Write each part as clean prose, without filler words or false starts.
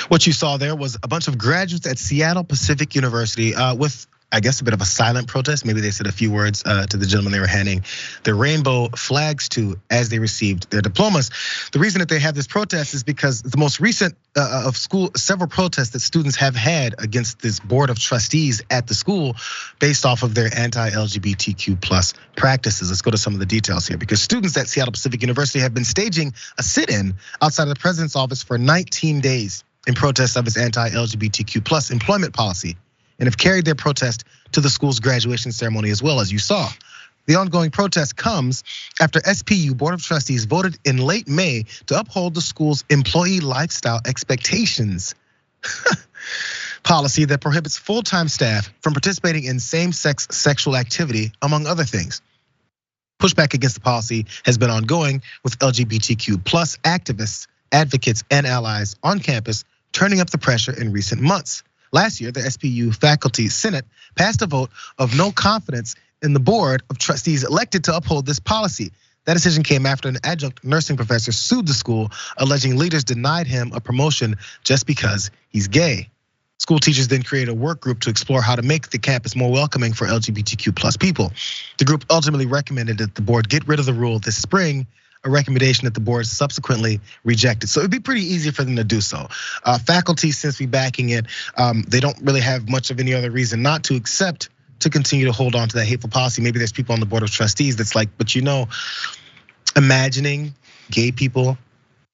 What you saw there was a bunch of graduates at Seattle Pacific University with, I guess, a bit of a silent protest. Maybe they said a few words to the gentleman they were handing their rainbow flags to as they received their diplomas. The reason that they have this protest is because the most recent several protests that students have had against this board of trustees at the school based off of their anti-LGBTQ plus practices. Let's go to some of the details here, because students at Seattle Pacific University have been staging a sit-in outside of the president's office for 19 days. In protest of its anti-LGBTQ plus employment policy, and have carried their protest to the school's graduation ceremony as well, as you saw. The ongoing protest comes after SPU Board of Trustees voted in late May to uphold the school's employee lifestyle expectations policy that prohibits full-time staff from participating in same-sex sexual activity, among other things. Pushback against the policy has been ongoing, with LGBTQ plus activists, advocates, and allies on campus turning up the pressure in recent months. Last year, the SPU Faculty Senate passed a vote of no confidence in the board of trustees elected to uphold this policy. That decision came after an adjunct nursing professor sued the school, alleging leaders denied him a promotion just because he's gay. School teachers then created a work group to explore how to make the campus more welcoming for LGBTQ plus people. The group ultimately recommended that the board get rid of the rule this spring, a recommendation that the board subsequently rejected. So it'd be pretty easy for them to do so. Faculty seems to be backing it. They don't really have much of any other reason not to, except to continue to hold on to that hateful policy. Maybe there's people on the board of trustees that's like, but imagining gay people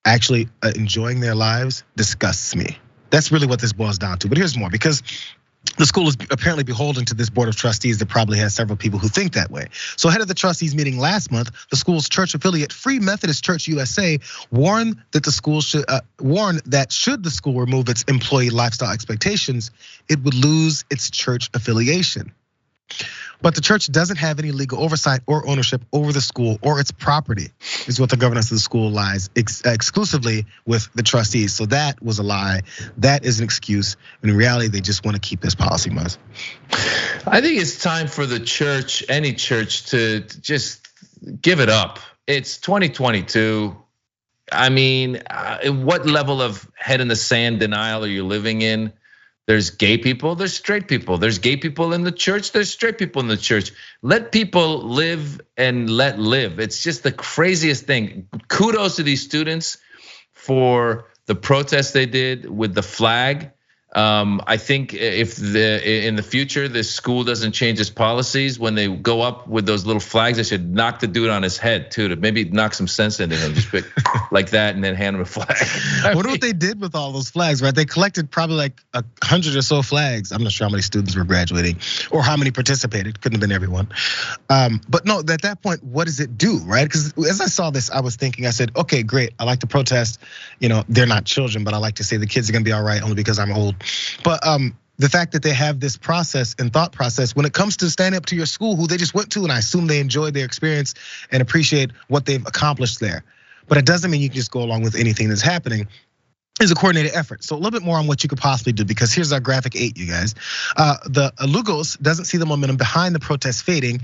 actually enjoying their lives disgusts me. That's really what this boils down to. But here's more, because the school is apparently beholden to this board of trustees that probably has several people who think that way. So ahead of the trustees meeting last month, the school's church affiliate, Free Methodist Church USA, warned that should the school remove its employee lifestyle expectations, it would lose its church affiliation. But the church doesn't have any legal oversight or ownership over the school or its property, is what the governance of the school lies exclusively with the trustees. So that was a lie. That is an excuse. And in reality, they just want to keep this policy, Muzz. I think it's time for the church, any church, to just give it up. It's 2022. I mean, what level of head in the sand denial are you living in? There's gay people, there's straight people. There's gay people in the church, there's straight people in the church. Let people live and let live. It's just the craziest thing. Kudos to these students for the protest they did with the flag. I think if in the future this school doesn't change its policies, when they go up with those little flags, they should knock the dude on his head too, to maybe knock some sense into him, just pick like that and then hand him a flag. I wonder what they did with all those flags, right? They collected probably like 100 or so flags. I'm not sure how many students were graduating or how many participated. Couldn't have been everyone. But no, at that point, what does it do, right? Because as I saw this, I was thinking, I said, okay, great. I like to protest. They're not children, but I like to say the kids are gonna be all right only because I'm old. But the fact that they have this process and thought process when it comes to standing up to your school, who they just went to, and I assume they enjoyed their experience and appreciate what they've accomplished there. But it doesn't mean you can just go along with anything that's happening. It's a coordinated effort. So a little bit more on what you could possibly do, because here's our graphic 8, you guys. The Lugos doesn't see the momentum behind the protest fading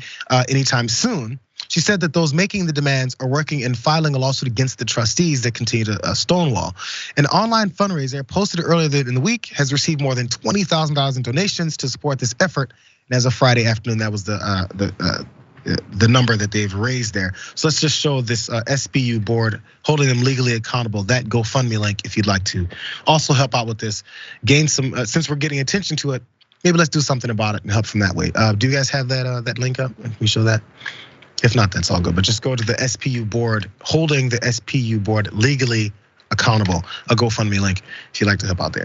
anytime soon. She said that those making the demands are working and filing a lawsuit against the trustees that continue to stonewall. An online fundraiser posted earlier in the week has received more than $20,000 in donations to support this effort. And as of Friday afternoon, that was the number that they've raised there. So let's just show this SPU board holding them legally accountable. That GoFundMe link, if you'd like to also help out with this, gain some. Since we're getting attention to it, maybe let's do something about it and help from that way. Do you guys have that link up? Can we show that? If not, that's all good. But just go to the SPU board, holding the SPU board legally accountable, a GoFundMe link if you'd like to help out there.